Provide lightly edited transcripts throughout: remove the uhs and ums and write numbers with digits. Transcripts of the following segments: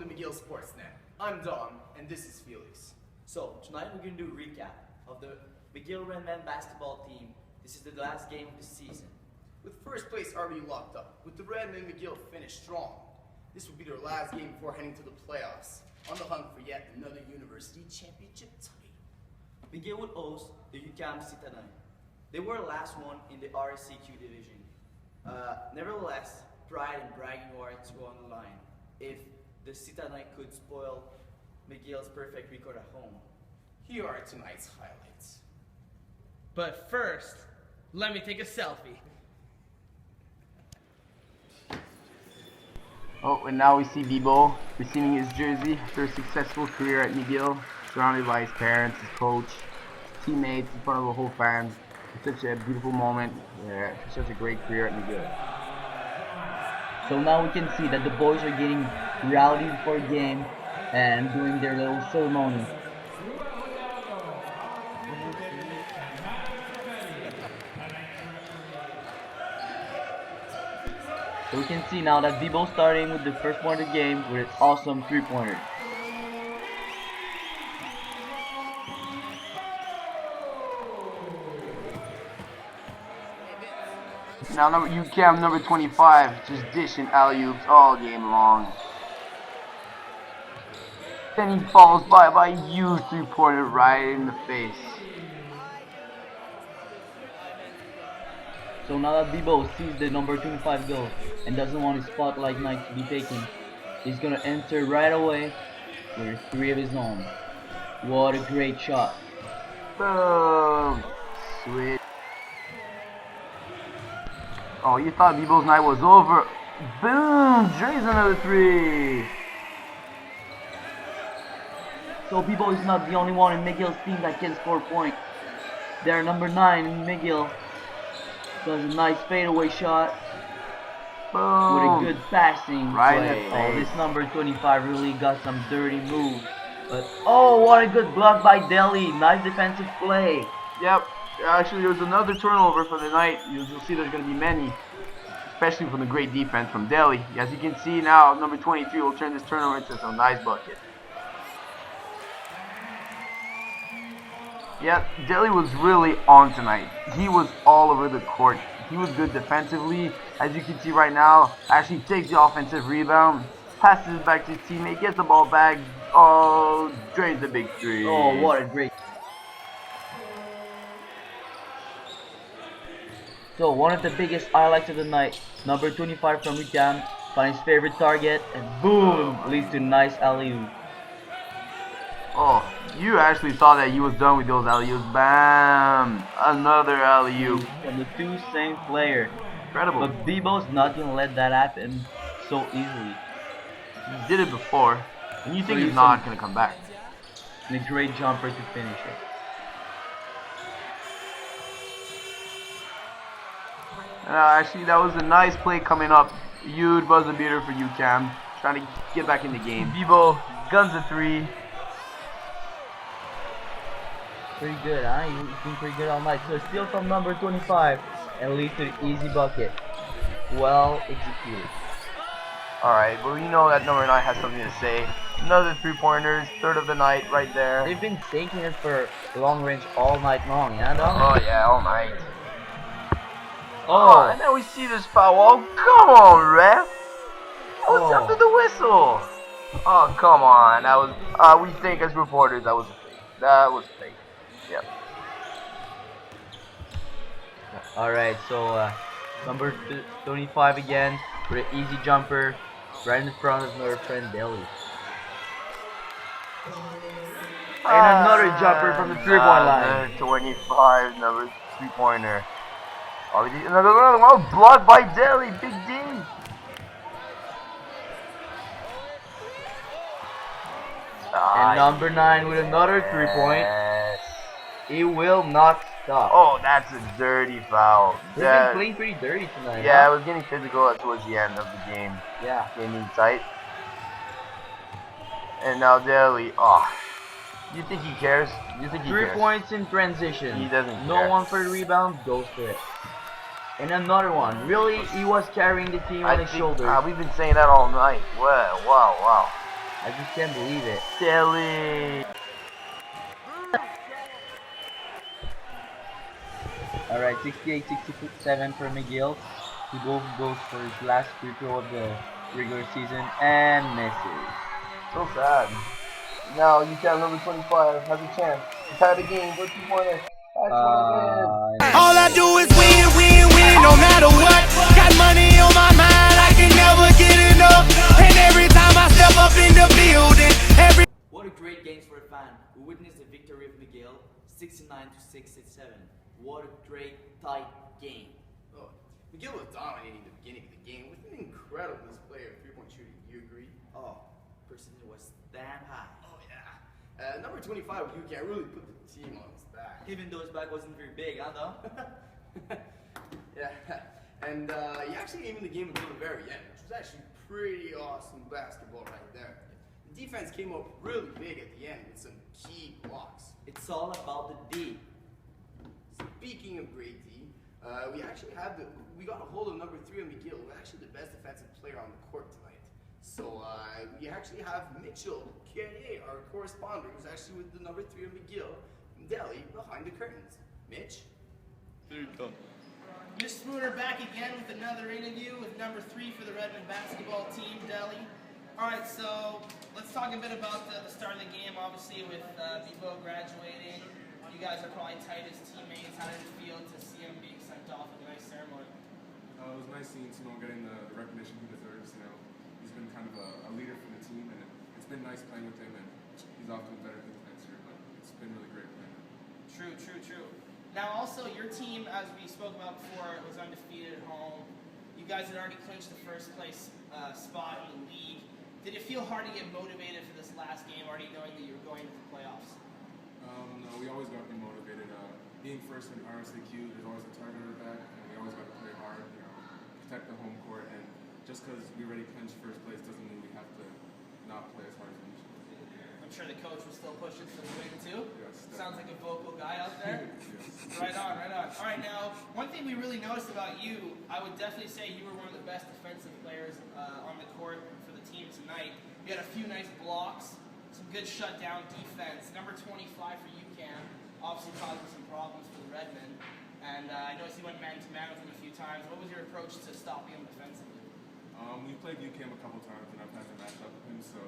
to McGill Sportsnet. I'm Dom, and this is Felix. So, tonight we're going to do a recap of the McGill Redmen basketball team. This is the last game of the season. With first place already locked up, with the Redmen McGill finished strong, this will be their last game before heading to the playoffs, on the hunt for yet another university championship title. McGill would host the UQAM Citanay. They were the last one in the RSCQ division. Nevertheless, pride and bragging rights go on the line if the Citanay could spoil McGill's perfect record at home. Here are tonight's highlights. But first, let me take a selfie. Oh, and now we see Vibo receiving his jersey after a successful career at McGill, surrounded by his parents, his coach, teammates, in front of the whole fans. It's such a beautiful moment. Yeah, such a great career at McGill. So now we can see that the boys are getting rowdy before game and doing their little ceremony. So we can see now that Vibo starting with the first point of the game with an awesome three-pointer. Now UCAM number 25 just dishing alley-oops all game long. Then he falls by a huge three-pointer right in the face. So now that Vibo sees the number 25 go and doesn't want his spotlight night to be taken, he's gonna enter right away with three of his own. What a great shot. Boom! Sweet. Oh, you thought Vibo's night was over. Boom! Drays another three. So Vibo is not the only one in McGill's team that can score points. They're number 9 in McGill. Does a nice fadeaway shot. Boom! With a good passing Right in play. the Oh, face. this number 25 really got some dirty moves. But oh, what a good block by Delhi. Nice defensive play. Yep. Actually, there was another turnover for the night. You'll see there's going to be many, especially from the great defense from Delhi. As you can see now, number 23 will turn this turnover into some nice bucket. Yeah, Delhi was really on tonight. He was all over the court. He was good defensively. As you can see right now, actually takes the offensive rebound, passes it back to his teammate, gets the ball back. Oh, drains the big three. Oh, what a great. So one of the biggest highlights of the night, number 25 from UQAM finds his favorite target and boom, leads to nice alley-oop. Oh, you actually saw that he was done with those alley-oops. Bam! Another alley-oop. From the two same player. Incredible. But Vibo's not gonna let that happen so easily. He did it before, and you think So he's not going to come back. And a great jumper to finish it. Actually, that was a nice play coming up. Huge buzzer beater for UCAM, trying to get back in the game. Vibo guns a three. Pretty good, huh? He's been pretty good all night. So steal from number 25 and lead to the easy bucket. Well executed. Alright, but we know that number 9 has something to say. Another three-pointers, third of the night right there. They've been taking it for long range all night long, yeah, dog? Oh yeah, all night. Oh, and then we see this foul. Oh, come on, ref. That was after the whistle. Oh, come on. That was, we think as reporters, that was fake. That was fake. Yep. Alright, so number 25 again with an easy jumper right in front of our friend Delhi. And another jumper from the three-point line. 25, number three-pointer. Oh, another one. Oh, blocked by Delhi. Big D. And number 9 with another three-point. He will not stop. Oh, that's a dirty foul. They've been playing pretty dirty tonight. Yeah, huh? it was getting physical towards the end of the game. Yeah. Getting tight. And now Delhi. Oh, you think he cares? You think he 3 cares? points in transition. He doesn't No care. one for the rebound, goes for it. And another one. Really, he was carrying the team on his shoulders. We've been saying that all night. Wow, wow, wow. I just can't believe it. Daly. Alright, 68-67 for McGill. He both goes for his last free throw of the regular season and misses. So sad. Now UCAM number 25 has a chance to tie the game. Go 2-pointer. All I do is win, win, win, no matter what. Got money on my mind, I can never get enough. And every time I step up in the building, What a great game for a fan who witnessed the victory of McGill, 69-67. What a great tight game. Oh, McGill was dominating the beginning of the game with an incredible display of three-point shooting. You agree? Oh, percentage was damn high. Oh yeah. Number 25, you can really put the team on his back. Even though his back wasn't very big, huh, though? Yeah, and he actually gave him the game until the very end, which was actually pretty awesome basketball right there. The defense came up really big at the end with some key blocks. It's all about the D. Speaking of great D, we got a hold of number 3 on McGill, who's actually the best defensive player on the court tonight. So we actually have Mitchell K.A., our correspondent, who's actually with the number 3 on McGill, from Delhi, behind the curtains. Mitch? There you go. Mr. Spooner back again with another interview with number 3 for the Redmond basketball team, Delhi. Alright, so let's talk a bit about the start of the game, obviously with Bebo graduating. You guys are probably tight as teammates. How did it feel to see him being sent off with a nice ceremony? It was nice seeing Simone getting the recognition he deserves. You know, he's been kind of a leader for the team, and it's been nice playing with him. And he's off to a better things next year, but it's been really great playing with him. True. Now also, your team, as we spoke about before, was undefeated at home. You guys had already clinched the first place spot in the league. Did it feel hard to get motivated for this last game, already knowing that you were going to the playoffs? No, we always got to be motivated. Being first in RSAQ, there's always a target on our back, and we always got to play hard, you know, protect the home court. And just because we already clinched first place doesn't mean we have to not play as hard as we usually do. I'm sure the coach was still pushing for the win too. Yes, Sounds like a vocal guy out there. Yes. Right on. All right, now, one thing we really noticed about you, I would definitely say you were one of the best defensive players on the court for the team tonight. You had a few nice blocks, some good shutdown defense. Number 25 for UCAM, obviously causing some problems for the Redmen. And I noticed you went man-to-man with him a few times. What was your approach to stopping him defensively? We played UCAM a couple times, and I've had to match up with him, so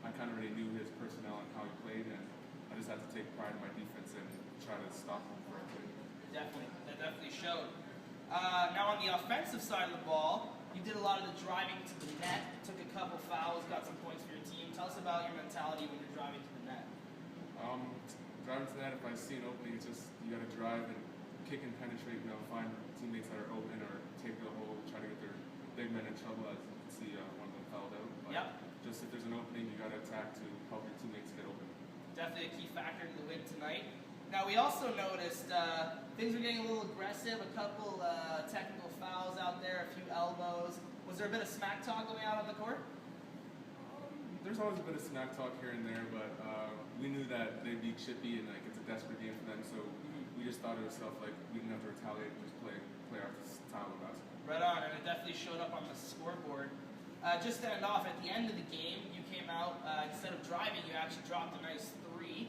I kind of already knew his personnel and how he played, and I just had to take pride in my defense and try to stop him before I played. Definitely, that definitely showed. Now on the offensive side of the ball, you did a lot of the driving to the net, took a couple fouls, got some points for your team. Tell us about your mentality when you're driving to the net. Driving to that, if I see an opening, it's just you got to drive and kick and penetrate, you know, find teammates that are open or take the hole, try to get their big men in trouble, as you can see one of them fouled out. But Yep. just if there's an opening, you got to attack to help your teammates get open. Definitely a key factor to the win tonight. Now we also noticed things were getting a little aggressive, a couple technical fouls out there, a few elbows. Was there a bit of smack talk going out on the court? There's always a bit of smack talk here and there, but we knew that they'd be chippy and like it's a desperate game for them, so we just thought to ourselves like we didn't have to retaliate and just play our style of basketball. Right on, and it definitely showed up on the scoreboard. Just to end off, at the end of the game, you came out, instead of driving, you actually dropped a nice 3.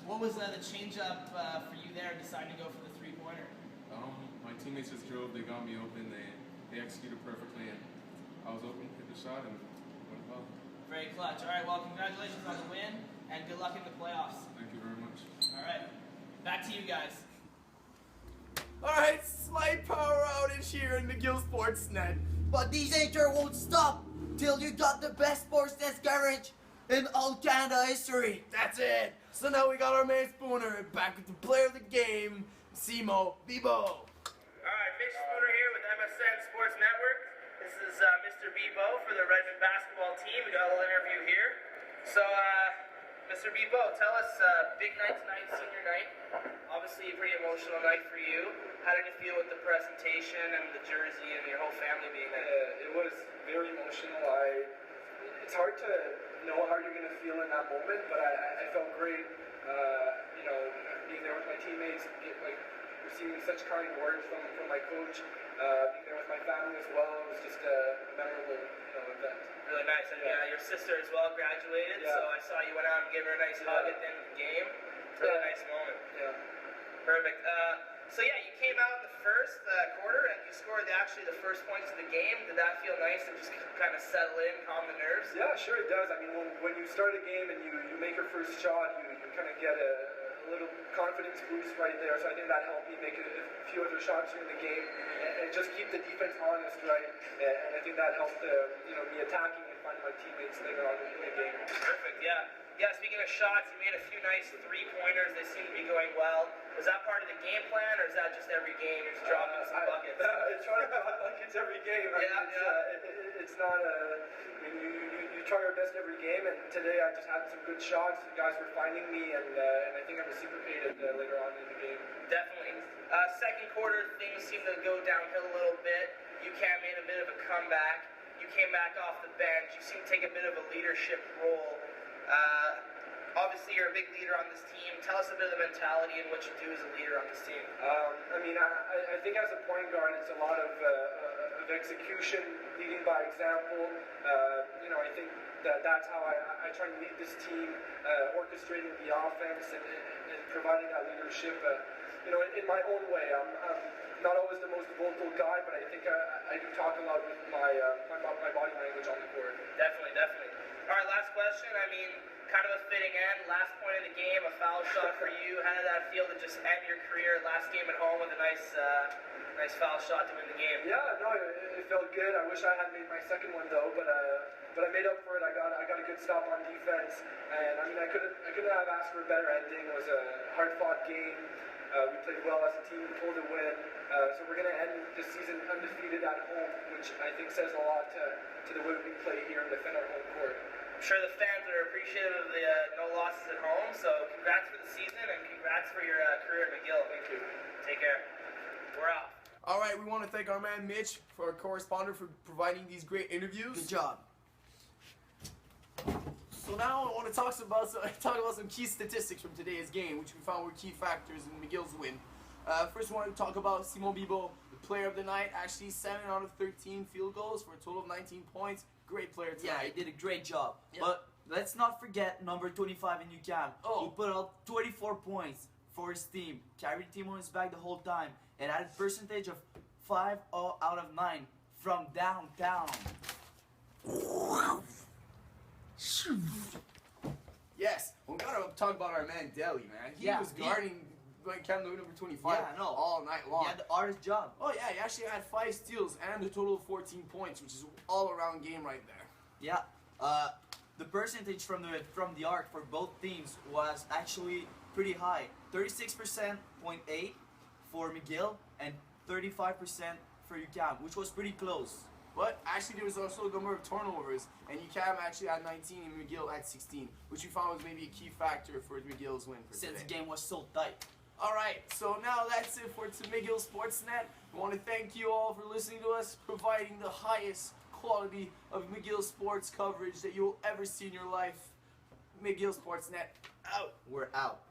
What was the change-up for you there, deciding to go for the 3-pointer? My teammates just drove, they got me open, they executed perfectly, and I was open, hit the shot, and went well. Very clutch. All right, well, congratulations on the win, and good luck in the playoffs. Thank you very much. All right, back to you guys. Alright, slight power outage here in McGill Sportsnet. But these Ainter won't stop till you got the best Sportsnet garage in all Canada history. That's it. So now we got our man Spooner back with the player of the game, Simo Bebo. Alright, Mitch Spooner here with MSN Sports Network. This is Mr. Bebo for the Redmond basketball team. We got a little interview here. So, Mr. Bebo, tell us, big night tonight, senior night. Obviously a pretty emotional night for you. How did you feel with the presentation and the jersey and your whole family being there? It was very emotional. It's hard to know how you're going to feel in that moment, but I felt great, being there with my teammates, receiving such kind words from my coach. being there with my family as well. It was just a memorable, event. Really nice. And your sister as well graduated, Yeah. so I saw you went out and gave her a nice hug at the end of the game. Really nice moment. Yeah. Perfect. So you came out in the first quarter and you scored actually the first points of the game. Did that feel nice to just kind of settle in, calm the nerves? Yeah, sure it does. I mean, when you start a game and you make your first shot, you kind of get a little confidence boost right there. So I think that helped me make a few other shots during the game and just keep the defense honest, right? And I think that helped, me attacking and finding my teammates later on in the game. Perfect. Yeah. Yeah, speaking of shots, you made a few nice three-pointers. They seem to be going well. Was that part of the game plan, or is that just every game you're just dropping some buckets? I try to drop buckets every game. It's not you try your best every game, and today I just had some good shots. The guys were finding me, and I think I reciprocated later on in the game. Definitely. Second quarter, things seem to go downhill a little bit. UCAM made a bit of a comeback. You came back off the bench. You seem to take a bit of a leadership role. Obviously, you're a big leader on this team. Tell us a bit of the mentality and what you do as a leader on this team. I think as a point guard, it's a lot of execution, leading by example. I think that's how I try to lead this team, orchestrating the offense and providing that leadership. In my own way. I'm not always the most vocal guy, but I think I do talk a lot with my body language on the court. Definitely. All right, last question. I mean, kind of a fitting end. Last point of the game, a foul shot for you. How did that feel to just end your career? Last game at home with a nice foul shot to win the game. Yeah, no, it felt good. I wish I had made my second one though, but I made up for it. I got a good stop on defense, and I mean I couldn't have asked for a better ending. It was a hard-fought game. We played well as a team, pulled a win. So we're gonna end the season undefeated at home, which I think says a lot to the way we play here and defend our home court. I'm sure the fans are appreciative of the no losses at home, so congrats for the season and congrats for your career at McGill. Thank you. Take care. We're out. All right, we want to thank our man Mitch, for our correspondent, for providing these great interviews. Good job. So now I want to talk about some key statistics from today's game, which we found were key factors in McGill's win. First, I want to talk about Simon Bibeau, the player of the night. Actually, 7 out of 13 field goals for a total of 19 points. Great player tonight. Yeah, he did a great job. Yeah. But let's not forget number 25 in UCAM, Oh. who put up 24 points for his team, carried the team on his back the whole time, and had a percentage of 5 out of 9 from downtown. Yes, we gotta talk about our man Deli, man. He was guarding Cam Newton number 25 Yeah, I know. all night long. He had the hardest job. Oh yeah, he actually had 5 steals and a total of 14 points, which is an all-around game right there. Yeah. The percentage from the arc for both teams was actually pretty high. 36.8% for McGill and 35% for UCAM, which was pretty close. But actually, there was also a number of turnovers, and UCAM actually had 19 and McGill had 16, which we found was maybe a key factor for McGill's win for Since today. the game was so tight. All right, so now that's it for McGill Sportsnet. We want to thank you all for listening to us, providing the highest quality of McGill sports coverage that you'll ever see in your life. McGill Sportsnet, out. We're out.